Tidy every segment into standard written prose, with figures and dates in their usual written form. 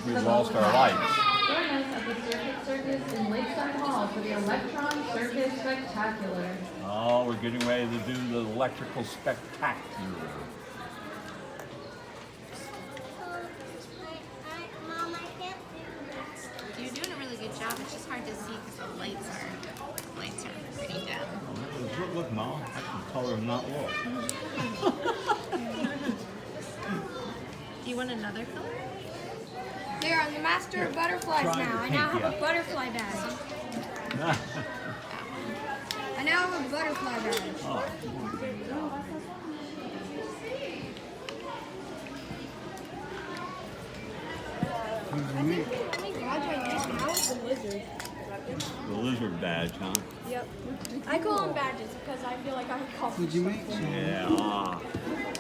we lost our lights. Join us at the Circus in Lakeside Hall for the Electron Circus Spectacular. Oh, we're getting ready to do the electrical spectacular. Mom, I can't do You're doing a really good job. It's just hard to see because the lights are pretty dim. Look, Mom, I can color them not look. Do you want another color? There, I'm the master of butterflies Try now. the I now pink, have yeah. a butterfly badge. I now have a butterfly badge. Oh. I think badge I use now is the lizard. The lizard badge, huh? Yep. I call them badges because I feel like I call them. Did you make some? Yeah.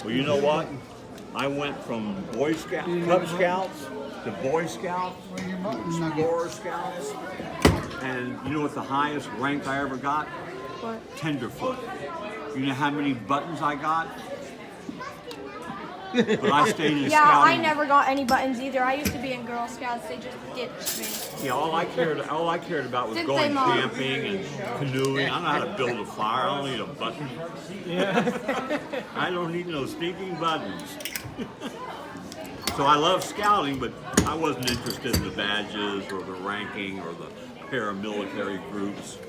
Well, you know what? I went from Boy Scout, Cub Scouts to Boy Scouts, Where your buttons Explorer Scouts, and you know what the highest rank I ever got? What? Tenderfoot. You know how many buttons I got? But I stayed in Yeah, scouting. I never got any buttons either. I used to be in Girl Scouts. They just ditched me. Yeah, all I cared about was Didn't going they, Mom? camping and canoeing. I don't know how to build a fire. I don't need a button. I don't need no stinking buttons. So I love scouting, but I wasn't interested in the badges or the ranking or the paramilitary groups.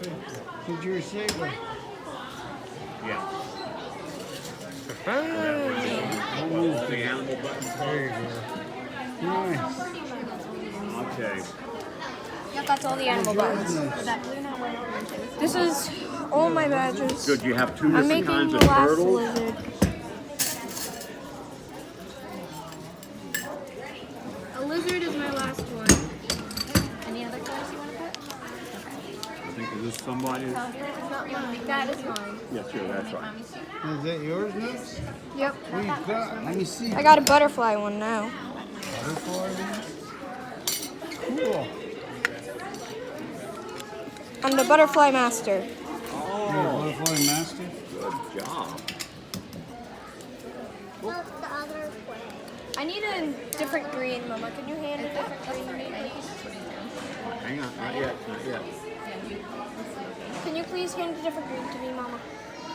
Did you receive it? Yeah. What's the animal button? There you go. Nice. Okay. Yep, that's all the animal buttons. This is all my badges. Good. You have two I'm different making kinds the of last turtles. lizard. A lizard is my last one. Any other colors you want to put? I think is this somebody? It's not mine. That is mine. Yes, sure, that's right. Mommy's too. Is that yours now? Yep. What you got? Let me see. I got a butterfly one now. Butterfly. Cool. I'm the butterfly master. You're a Oh, butterfly master. good job. Look the other way. I need a different green, Mama. Could you hand a different green to me? Hang on, not yet, not yet. Can you please hand a different green to me, Mama? I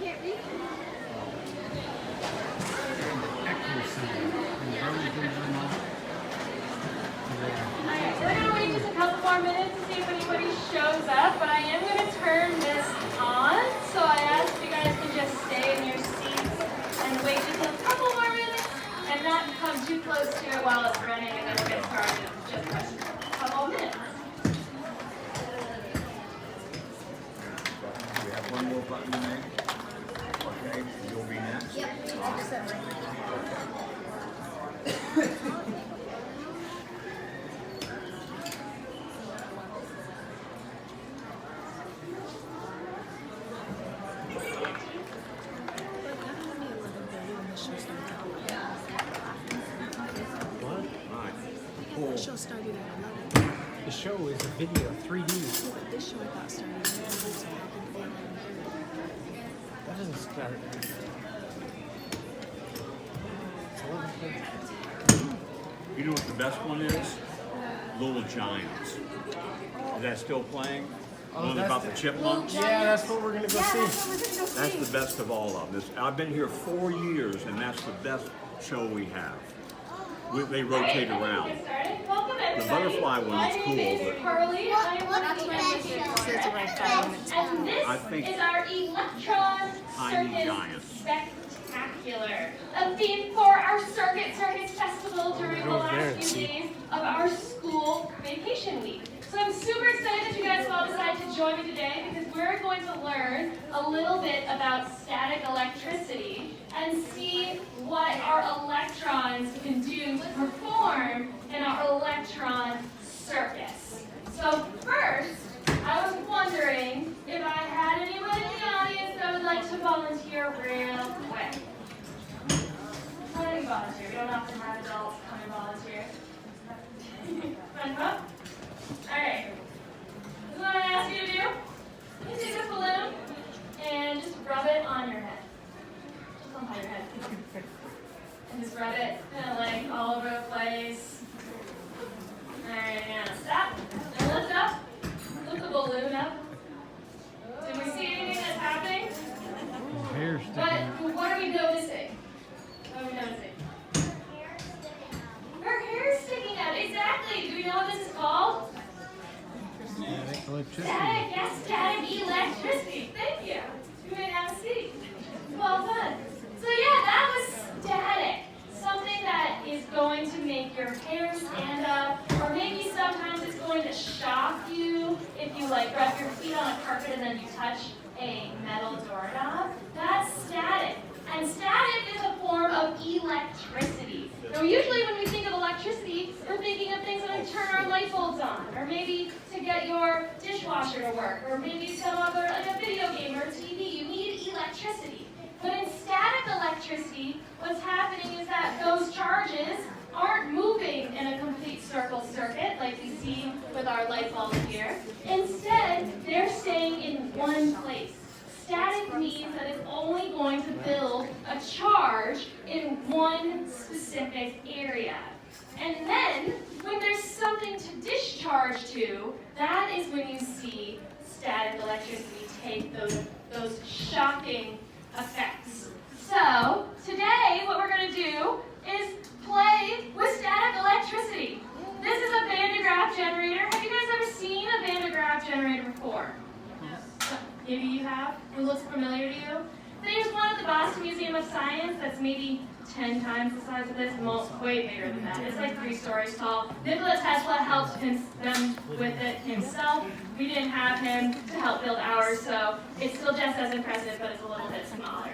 can't read. Echo Center in Burlington, Vermont. Alright, we're going to wait just a couple more minutes to see if anybody shows up, but I am going to turn this on, so I ask if you guys can just stay in your seats and wait just a couple more minutes and not come too close to it while it's running, and then we'll get started in just a couple minutes. We have one more button to make. Okay, you'll be next. Yep. Right. The show started at 11. The show is a video, 3D. But this show I thought started at 11, so I can go on and That doesn't start. It's 11:30. You know what the best one is? Little Giants. Is that still playing? The one that's about the chipmunks? Yeah, that's what we're gonna go see. That's the best of all of them. I've been here 4 years, and that's the best show we have. They rotate around. Get started. Welcome, The everybody. butterfly one My is name cool, is but Carly. I am one of the What's managers. It's around 5 minutes. And this I think is our Electron Tiny Circus Giants. Spectacular. A theme for our Circuit Festival during the Go there last and few see. days of our school vacation week. So I'm super excited that you guys have all decided to join me today because we're going to learn a little bit about static electricity and see what our electrons can do to perform in our electron circus. So first, I was wondering if I had anyone in the audience that would like to volunteer real quick. How do you volunteer? We don't often have adults come and volunteer. Front row? Alright. This is what I'm going to ask you to do. You take a balloon and just rub it on your head. Just on your head. And just rub it kind of like all Electricity. Static, yes, static electricity. Thank you. You may have a seat. Well done. So yeah, that was static. Something that is going to make your hair stand up, or maybe sometimes it's going to shock you if you like rub your feet on a carpet and then you touch a metal doorknob. That's static. And static is a form of electricity. Now usually when we think of electricity, we're thinking of things like turn our light bulbs on, or maybe to get your dishwasher to work, or maybe some other, like a video game or a TV. You need electricity. But in static electricity, what's happening is that those charges aren't moving in a complete circle circuit like we see with our light bulb here. Instead, they're staying in one place. Static means that it's only going to build a charge in one specific area. And then, when there's something to discharge to, that is when you see static electricity take those shocking effects. So, today what we're going to do is play with static electricity. This is a Van de Graaff generator. Have you guys ever seen a Van de Graaff generator before? Maybe you have? It looks familiar to you? There's one at the Boston Museum of Science that's maybe 10 times the size of this, way bigger than that. It's like 3 stories tall. Nikola Tesla helped them with it himself. We didn't have him to help build ours, so it's still just as impressive, but it's a little bit smaller.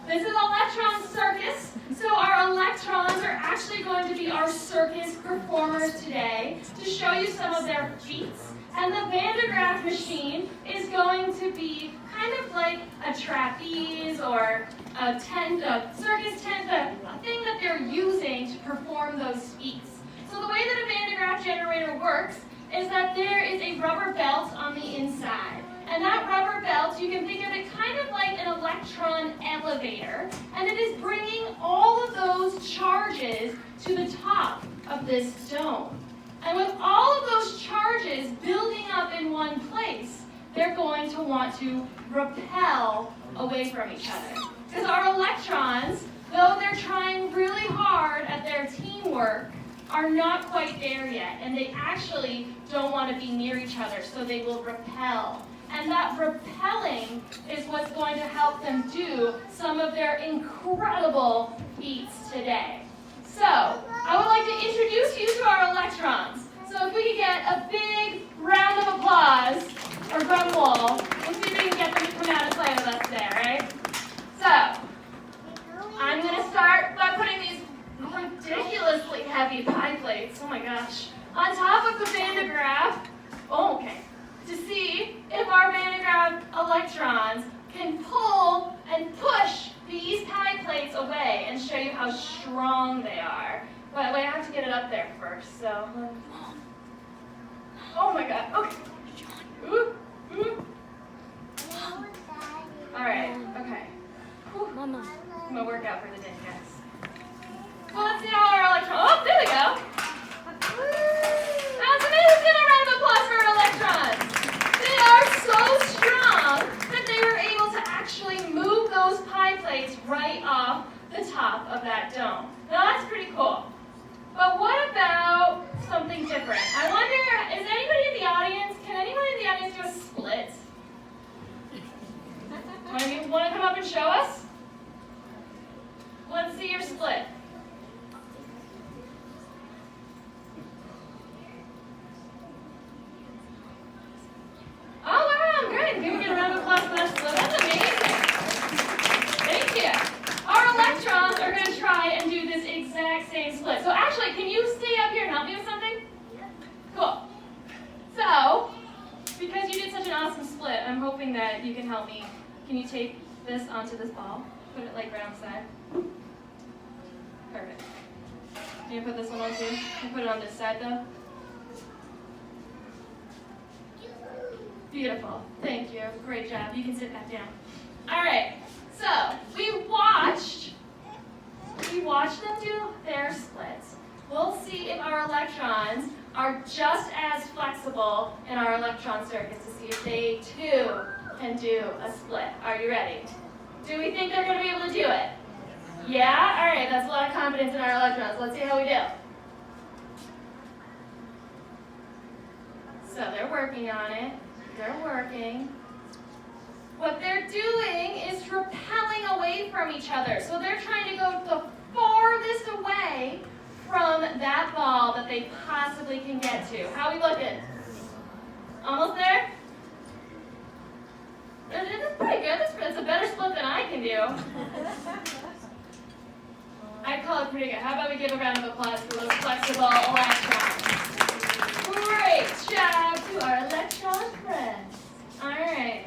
This is Electron Circus. So our electrons are actually going to be our circus performers today to show you some of their feats. And the Van de Graaff machine is going to be kind of like a trapeze or a tent, a circus tent, a thing that they're using to perform those feats. So the way that a Van de Graaff generator works is that there is a rubber belt on the inside. And that rubber belt, you can think of it kind of like an electron elevator, and it is bringing all of those charges to the top of this dome. And with all of those charges building up in one place, they're going to want to repel away from each other. Because our electrons, though they're trying really hard at their teamwork, are not quite there yet. And they actually don't want to be near each other, so they will repel. And that repelling is what's going to help them do some of their incredible feats today. So, I would like to introduce you to our electrons. So if we could get a big round of applause, or drum roll, we'll see if we can get them to come out and play with us today, right? So, I'm going to start by putting these ridiculously heavy pie plates, oh my gosh, on top of the Van de Graaff, to see if our Van de Graaff electrons can pull and push these pie plates away and show you how strong they are. But I have to get it up there first, so. Oh my god, okay. Ooh, ooh. Alright, okay. Whew. Mama. I'm gonna work out for the day, guys. Well, let's see how our electrons. Oh, there we go. That was amazing. Let's get a round of applause for our electrons. They are so strong that they were able to actually move those pie plates right off the top of that dome. Now that's pretty cool. But what about something different? I wonder, is anybody in the audience, can anyone in the audience do a split? Want to come up and show us? Let's see your split. Oh, wow, great. Can we get a round of applause for that split? That's amazing. Thank you. Our electrons are going to try and do this exact same split. So actually, can you stay up here and help me with something? Cool. So, because you did such an awesome split, I'm hoping that you can help me. Can you tape this onto this ball? Put it like right on the side. Perfect. Can you put this one on too? Can you put it on this side though? Beautiful. Thank you. Great job. You can sit back down. All right. So we watched them do their splits. We'll see if our electrons are just as flexible in our electron circuits to see if they too can do a split. Are you ready? Do we think they're going to be able to do it? Yeah? All right. That's a lot of confidence in our electrons. Let's see how we do. So they're working on it. They're working. What they're doing is repelling away from each other. So they're trying to go the farthest away from that ball that they possibly can get to. How are we looking? Almost there? That's pretty good. That's a better split than I can do. I call it pretty good. How about we give a round of applause for those flexible electrons? Great job to our electron friends. All right.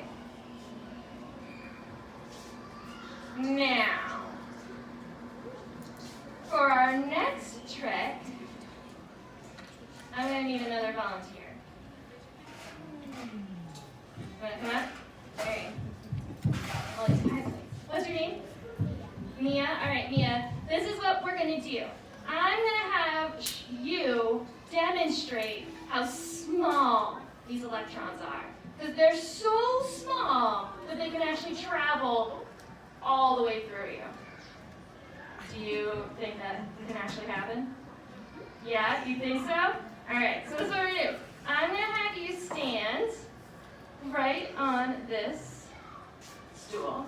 Now, for our next trick, I'm going to need another volunteer. Want to come up? There you go. What's your name? Mia? All right, Mia. This is what we're going to do. I'm going to have you demonstrate how small these electrons are. Because they're so small that they can actually travel all the way through you. Do you think that can actually happen? Yeah, you think so? All right, so this is what we're going to do. I'm going to have you stand right on this stool.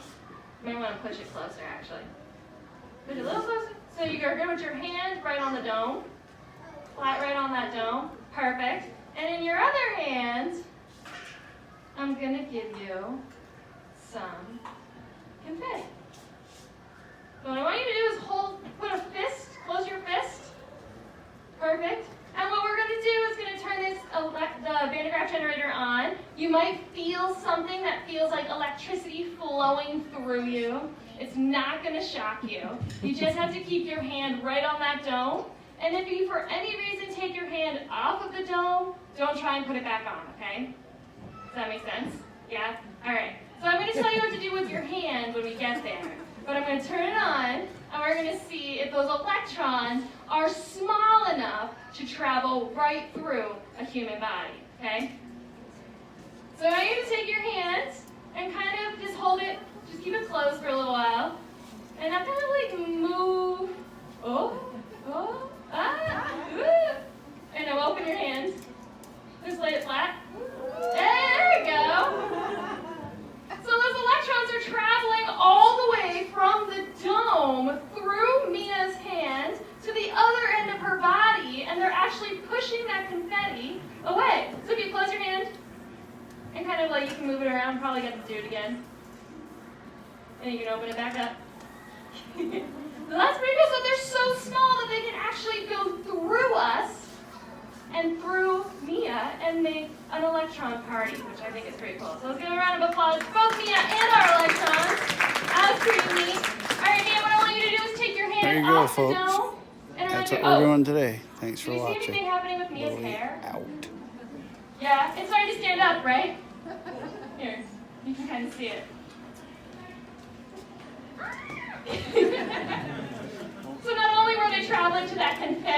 You may want to push it closer, actually. Push it a little closer. So you're going to put your hand right on the dome. Flat right on that dome. Perfect. And in your other hand, I'm going to give you some confetti. So what I want you to do is put a fist, close your fist. Perfect. And what we're going to do is going to turn this the Van de Graaff generator on. You might feel something that feels like electricity flowing through you. It's not going to shock you. You just have to keep your hand right on that dome. And if you, for any reason, take your hand off of the dome, don't try and put it back on, okay? Does that make sense? Yeah? All right. So I'm going to tell you what to do with your hand when we get there. But I'm going to turn it on, and we're going to see if those electrons are small enough to travel right through a human body, okay? So I want you to take your hand and kind of just hold it, just keep it closed for a little while. And now kind of like move, and now open your hand. Just lay it flat. There you go. So those electrons are traveling all the way from the dome through Mia's hand to the other end of her body, and they're actually pushing that confetti away. So if you close your hand, and kind of like you can move it around, probably get to do it again. And you can open it back up. So that's pretty cool. So they're so small that they can actually go through us and through Mia and make an electron party, which I think is pretty cool. So let's give a round of applause for both Mia and our electrons. That was pretty neat. All right, Mia, what I want you to do is take your hand There you go, off folks. the dome. And That's what we're doing today. Thanks for do you see watching. anything happening with Mia's hair? Out. Yeah, it's starting to stand up, right? Here, you can kind of see it. So not only were they traveling to that confetti,